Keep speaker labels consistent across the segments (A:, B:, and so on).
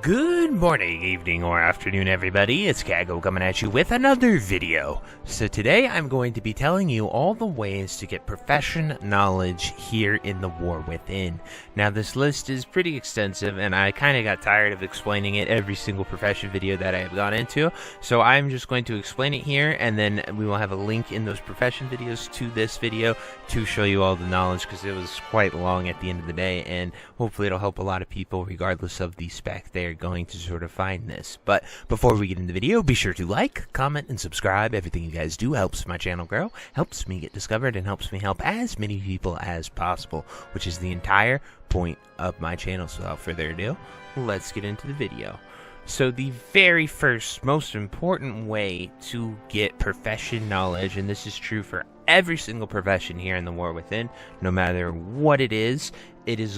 A: Good morning, evening, or afternoon, everybody. It's Kaghoe coming at you with another video. So today I'm going to be telling you all the ways to get profession knowledge here in the War Within. Now this list is pretty extensive and I kind of got tired of explaining it every single profession video that I have gone into. So I'm just going to explain it here, and then we will have a link in those profession videos to this video to show you all the knowledge, because it was quite long at the end of the day, and hopefully it'll help a lot of people regardless of the spec they're going to sort of find this. But before we get into the video, be sure to like, comment, and subscribe. Everything you guys do helps my channel grow, helps me get discovered, and helps me help as many people as possible, which is the entire point of my channel. So without further ado, let's get into the video. So the very first, most important way to get profession knowledge, and this is true for every single profession here in the War Within, no matter what it is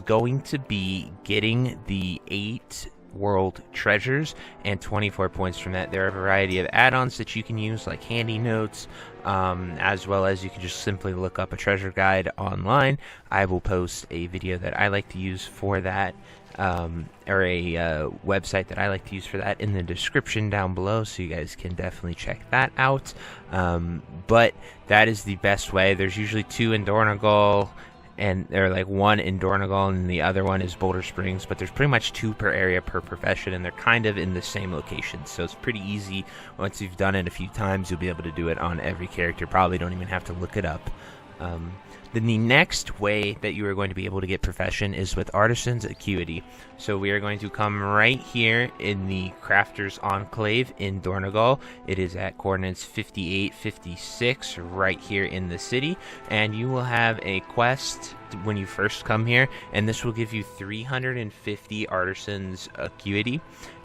A: going to be getting the 8 world treasures and 24 points from that. There are a variety of add-ons that you can use, like handy notes, as well as you can just simply look up a treasure guide online. I will post a video that I like to use for that, or a website that I like to use for that, in the description down below, so you guys can definitely check that out. But that is the best way. There's usually 2 in Dornegal, and they're like 1 in Dornegal and the other one is Boulder Springs, but there's pretty much 2 per area per profession, and they're kind of in the same location, so it's pretty easy. Once you've done it a few times, you'll be able to do it on every character. Probably don't even have to look it up. Then the next way that you are going to be able to get profession is with Artisan's Acuity. So we are going to come right here in the Crafters Enclave in Dornegal. It is at coordinates 5856 right here in the city, and you will have a quest when you first come here, and this will give you 350 Artisan's Acuity.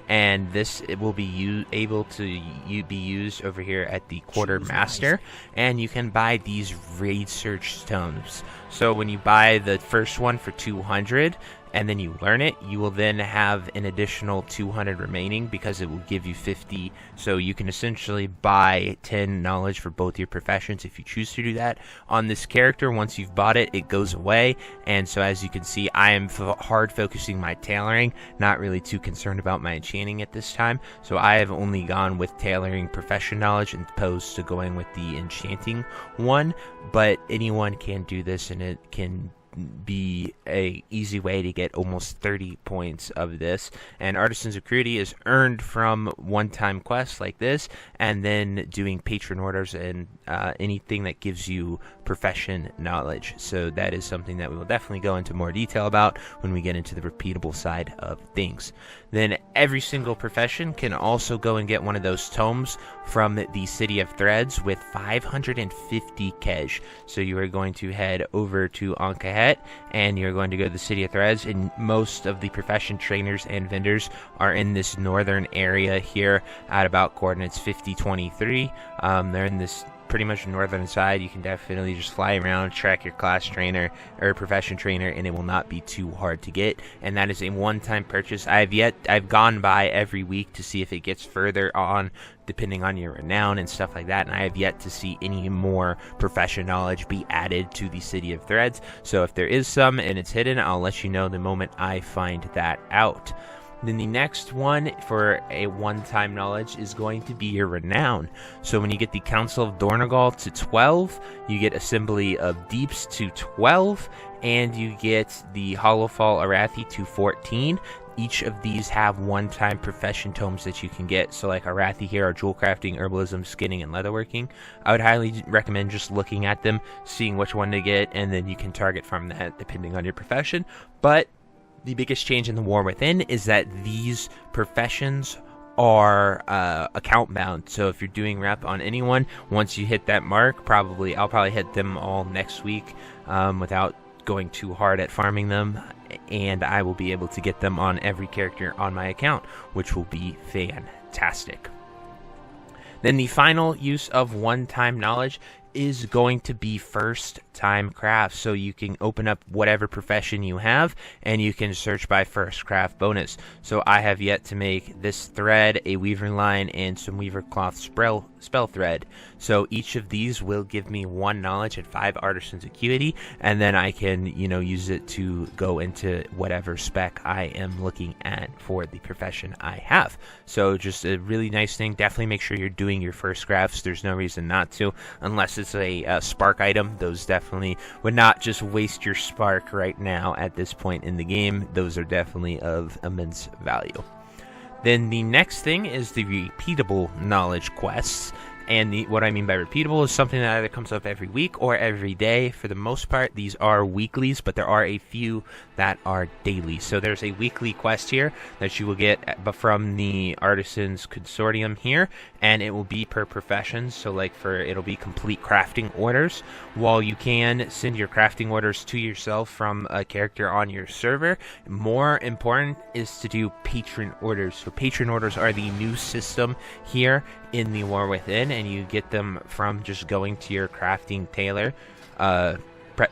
A: And this will be able to be used over here at the Quartermaster, and you can buy these research tomes. So when you buy the first one for 200 and then you learn it, you will then have an additional 200 remaining, because it will give you 50. So you can essentially buy 10 knowledge for both your professions if you choose to do that. On this character, once you've bought it, it goes away. And so as you can see, I am hard focusing my tailoring, not really too concerned about my enchanting at this time. So I have only gone with tailoring profession knowledge as opposed to going with the enchanting one. But anyone can do this, and it can be a easy way to get almost 30 points of this. And Artisan's Acuity is earned from one-time quests like this, and then doing patron orders and anything that gives you profession knowledge. So that is something that we will definitely go into more detail about when we get into the repeatable side of things. Then every single profession can also go and get one of those tomes from the City of Threads with 550 Kej. So you are going to head over to Ankhehet, and you're going to go to the City of Threads, and most of the profession trainers and vendors are in this northern area here at about coordinates 5023. They're in this pretty much northern side. You can definitely just fly around, track your class trainer or profession trainer, and it will not be too hard to get. And that is a one-time purchase. I've gone by every week to see if it gets further on depending on your renown and stuff like that, and I have yet to see any more profession knowledge be added to the City of Threads. So if there is some and it's hidden, I'll let you know the moment I find that out. Then the next one for a one-time knowledge is going to be your renown. So when you get the Council of Dornegal to 12, you get Assembly of Deeps to 12, and you get the Hollowfall Arathi to 14. Each of these have one-time profession tomes that you can get. So like Arathi here are jewel crafting, herbalism, skinning, and leatherworking. I would highly recommend just looking at them, seeing which one to get, and then you can target from that depending on your profession. But the biggest change in the War Within is that these professions are account bound. So if you're doing rep on anyone, once you hit that mark, I'll probably hit them all next week without going too hard at farming them, and I will be able to get them on every character on my account, which will be fantastic. Then the final use of one-time knowledge is going to be first time crafts. So you can open up whatever profession you have and you can search by first craft bonus. So I have yet to make this thread, a weaver line, and some weaver cloth spell thread. So each of these will give me 1 knowledge and 5 artisan's acuity, and then I can, use it to go into whatever spec I am looking at for the profession I have. So just a really nice thing. Definitely make sure you're doing your first crafts. There's no reason not to, unless it's a spark item. Those definitely would not just waste your spark right now at this point in the game. Those are definitely of immense value. Then the next thing is the repeatable knowledge quests. And what I mean by repeatable is something that either comes up every week or every day. For the most part, these are weeklies, but there are a few that are daily. So there's a weekly quest here that you will get from the Artisans Consortium here, and it will be per profession. So it'll be complete crafting orders. While you can send your crafting orders to yourself from a character on your server, more important is to do patron orders. So patron orders are the new system here in the War Within, and you get them from just going to your crafting tailor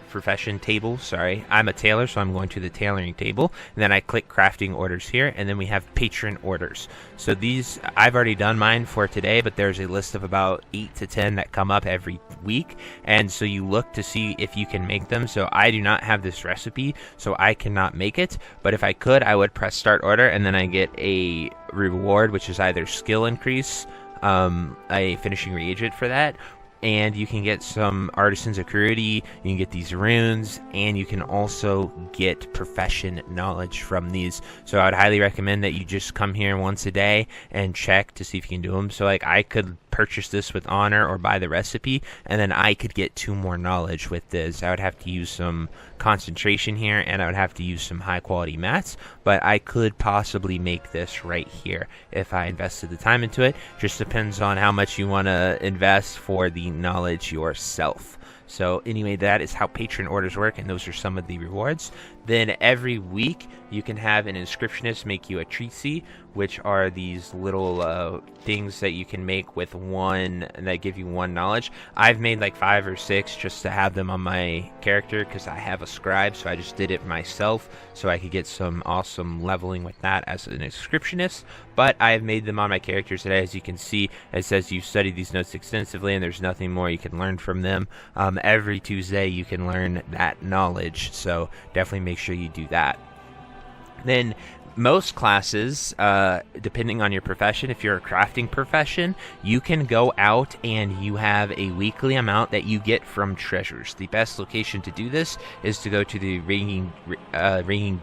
A: profession table. Sorry, I'm a tailor, so I'm going to the tailoring table, and then I click crafting orders here, and then we have patron orders. So these, I've already done mine for today, but there's a list of about 8 to 10 that come up every week, and so you look to see if you can make them. So I do not have this recipe, so I cannot make it, but if I could, I would press start order, and then I get a reward, which is either skill increase, a finishing reagent for that, and you can get some artisan's acuity, you can get these runes, and you can also get profession knowledge from these. So I would highly recommend that you just come here once a day and check to see if you can do them. So I could purchase this with honor or buy the recipe, and then I could get 2 more knowledge with this. I would have to use some concentration here, and I would have to use some high quality mats, but I could possibly make this right here if I invested the time into it. Just depends on how much you want to invest for the knowledge yourself. So anyway, that is how patron orders work, and those are some of the rewards. Then every week you can have an inscriptionist make you a treaty, which are these little things that you can make with 1 that give you 1 knowledge. I've made 5 or 6 just to have them on my character because I have a scribe, so I just did it myself so I could get some awesome leveling with that as an inscriptionist. But I have made them on my character today. As you can see, it says you've studied these notes extensively and there's nothing more you can learn from them. Every Tuesday you can learn that knowledge, so definitely make sure you do that. Then most classes, depending on your profession, if you're a crafting profession, you can go out and you have a weekly amount that you get from treasures. The best location to do this is to go to the Ringing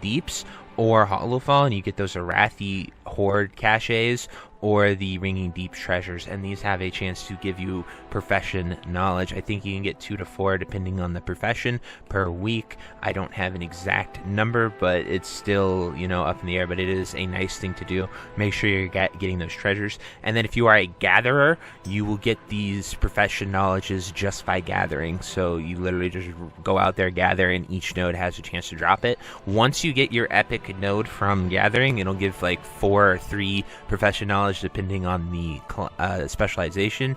A: Deeps or Hollowfall, and you get those Arathi Horde caches or the Ringing Deep treasures, and these have a chance to give you profession knowledge. I think you can get 2 to 4 depending on the profession per week. I don't have an exact number, but it's still, up in the air, but it is a nice thing to do. Make sure you're getting those treasures. And then if you are a gatherer, you will get these profession knowledges just by gathering. So you literally just go out there, gather, and each node has a chance to drop it. Once you get your epic node from gathering, it'll give 4 or 3 profession knowledge depending on the specialization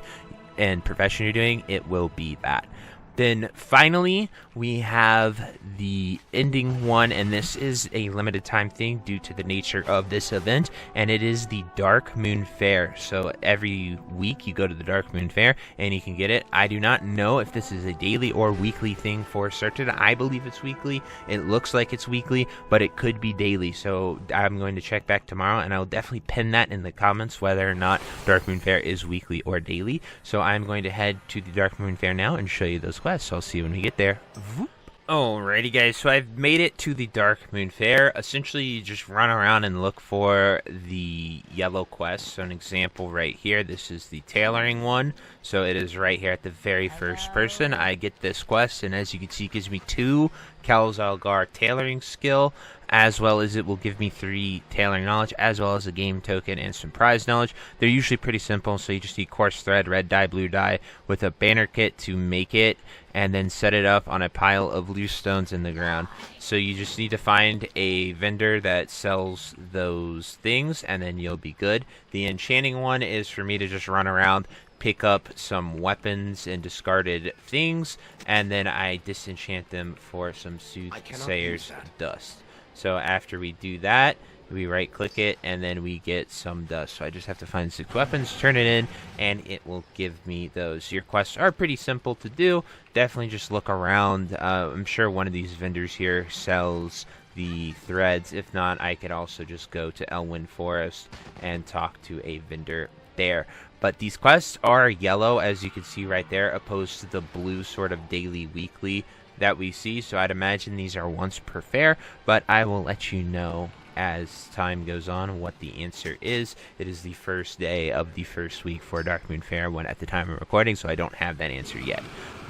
A: and profession you're doing. It will be that. Then finally, we have the ending one, and this is a limited time thing due to the nature of this event, and it is the Dark Moon Fair. So every week you go to the Dark Moon Fair and you can get it. I do not know if this is a daily or weekly thing for certain. I believe it's weekly. It looks like it's weekly, but it could be daily. So I'm going to check back tomorrow, and I'll definitely pin that in the comments whether or not Dark Moon Fair is weekly or daily. So I'm going to head to the Dark Moon Fair now and show you those quests. So I'll see you when we get there. Alrighty guys, so I've made it to the Dark Moon Fair. Essentially, you just run around and look for the yellow quest. So an example right here, this is the tailoring one. So it is right here at the very first person. I get this quest, and as you can see, it gives me 2 Kalzalgar tailoring skill, as well as it will give me 3 tailoring knowledge, as well as a game token and some prize knowledge. They're usually pretty simple, so you just need coarse thread, red dye, blue dye, with a banner kit to make it, and then set it up on a pile of loose stones in the ground. So you just need to find a vendor that sells those things, and then you'll be good. The enchanting one is for me to just run around, pick up some weapons and discarded things, and then I disenchant them for some Soothsayer's dust. So after we do that, we right click it and then we get some dust. So I just have to find 6 weapons, turn it in, and it will give me those. Your quests are pretty simple to do. Definitely just look around. I'm sure one of these vendors here sells the threads. If not, I could also just go to Elwyn Forest and talk to a vendor there. But these quests are yellow, as you can see right there, opposed to the blue sort of daily, weekly that we see. So I'd imagine these are once per fair, but I will let you know as time goes on what the answer is. It is the first day of the first week for Darkmoon Fair when at the time of recording, so I don't have that answer yet.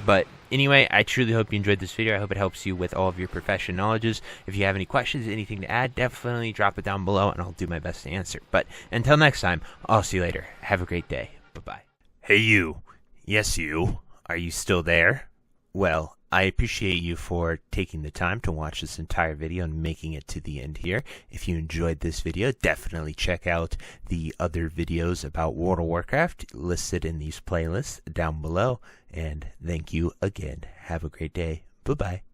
A: But anyway, I truly hope you enjoyed this video. I hope it helps you with all of your profession knowledges. If you have any questions, anything to add, definitely drop it down below and I'll do my best to answer. But until next time, I'll see you later. Have a great day. Bye-bye. Hey you. Yes you. Are you still there? Well, I appreciate you for taking the time to watch this entire video and making it to the end here. If you enjoyed this video, definitely check out the other videos about World of Warcraft listed in these playlists down below. And thank you again. Have a great day. Bye-bye.